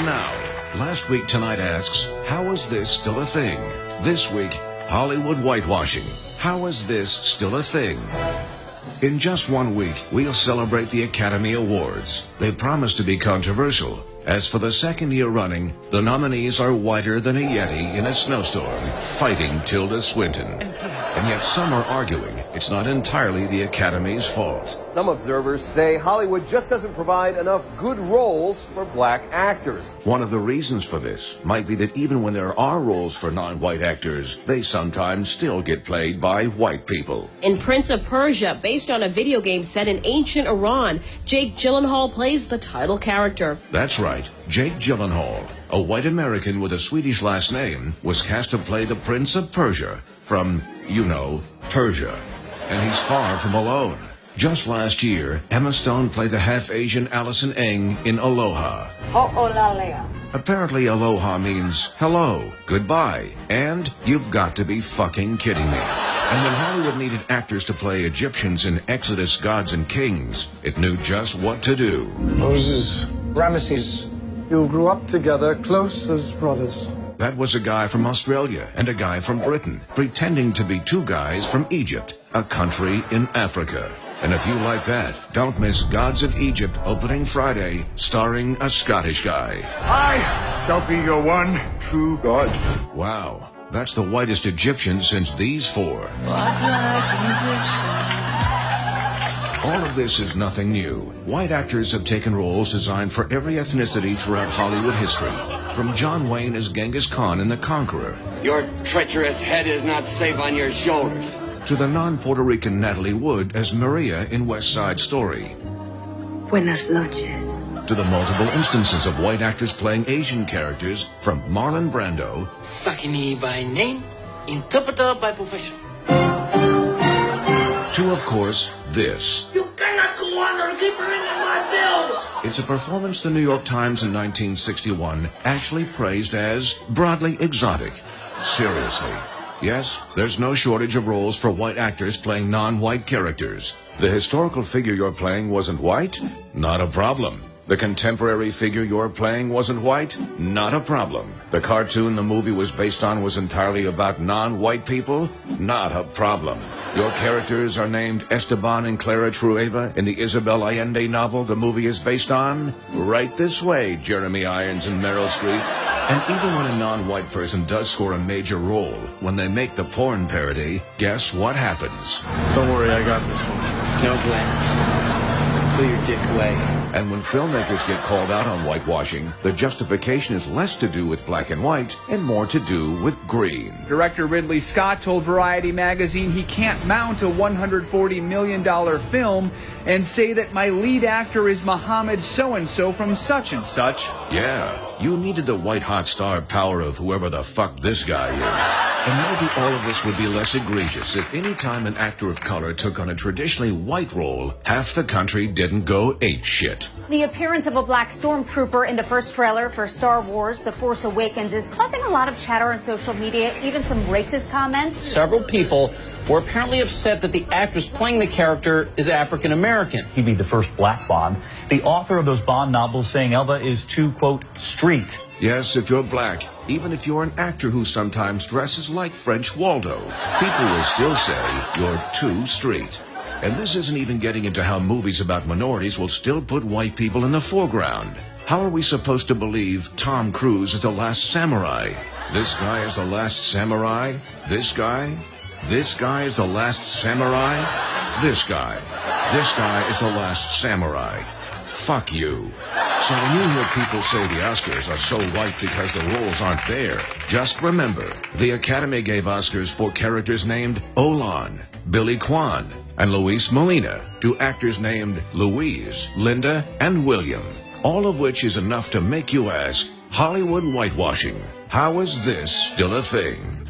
now. Last Week Tonight asks, how is this still a thing? This week, Hollywood whitewashing. How is this still a thing? In just 1 week, we'll celebrate the Academy Awards. They promise to be controversial. As for the second year running, the nominees are whiter than a Yeti in a snowstorm, fighting Tilda Swinton. And yet some are arguing it's not entirely the Academy's fault. Some observers say Hollywood just doesn't provide enough good roles for black actors. One of the reasons for this might be that even when there are roles for non-white actors, they sometimes still get played by white people. In Prince of Persia, based on a video game set in ancient Iran, Jake Gyllenhaal plays the title character. That's right. Jake Gyllenhaal, a white American with a Swedish last name, was cast to play the Prince of Persia from, you know, Persia. And he's far from alone. Just last year, Emma Stone played the half-Asian Allison Eng in Aloha. Apparently, Aloha means hello, goodbye, and you've got to be fucking kidding me. And when Hollywood needed actors to play Egyptians in Exodus, Gods and Kings, it knew just what to do. Moses, Ramesses, you grew up together, close as brothers. That was a guy from Australia and a guy from Britain, pretending to be two guys from Egypt, a country in Africa. And if you like that, don't miss Gods of Egypt opening Friday, starring a Scottish guy. I shall be your one true God. Wow, that's the whitest Egyptian since these four. All of this is nothing new. White actors have taken roles designed for every ethnicity throughout Hollywood history. From John Wayne as Genghis Khan in The Conqueror. Your treacherous head is not safe on your shoulders. To the non-Puerto Rican Natalie Wood as Maria in West Side Story. Buenas noches. To the multiple instances of white actors playing Asian characters, from Marlon Brando. Sakini by name, interpreter by profession. To, of course, this. You cannot go on or keep ringing my bell. It's a performance the New York Times in 1961 actually praised as broadly exotic. Seriously. Yes, there's no shortage of roles for white actors playing non-white characters. The historical figure you're playing wasn't white? Not a problem. The contemporary figure you're playing wasn't white? Not a problem. The cartoon the movie was based on was entirely about non-white people? Not a problem. Your characters are named Esteban and Clara Trueba in the Isabel Allende novel the movie is based on? Right this way, Jeremy Irons and Meryl Streep. And even when a non-white person does score a major role, when they make the porn parody, guess what happens? Don't worry, I got this one. No, Glenn. Put your dick away. And when filmmakers get called out on whitewashing, the justification is less to do with black and white and more to do with green. Director Ridley Scott told Variety magazine he can't mount a $140 million film and say that my lead actor is Mohammed so-and-so from such and such. Yeah, you needed the white hot star power of whoever the fuck this guy is. And maybe all of this would be less egregious if any time an actor of color took on a traditionally white role, half the country didn't go ape shit. The appearance of a black stormtrooper in the first trailer for Star Wars The Force Awakens is causing a lot of chatter on social media, even some racist comments. Several people were apparently upset that the actress playing the character is African American. He'd be the first black Bond. The author of those Bond novels saying Elba is too, quote, street. Yes, if you're black, even if you're an actor who sometimes dresses like French Waldo, people will still say you're too street. And this isn't even getting into how movies about minorities will still put white people in the foreground. How are we supposed to believe Tom Cruise is the last samurai? This guy is the last samurai? This guy? This guy is the last samurai? This guy. This guy is the last samurai. Fuck you. So when you hear people say the Oscars are so white because the roles aren't there, just remember, the Academy gave Oscars for characters named Olan, Billy Kwan, and Luis Molina to actors named Louise, Linda, and William, all of which is enough to make you ask, Hollywood whitewashing, how is this still a thing?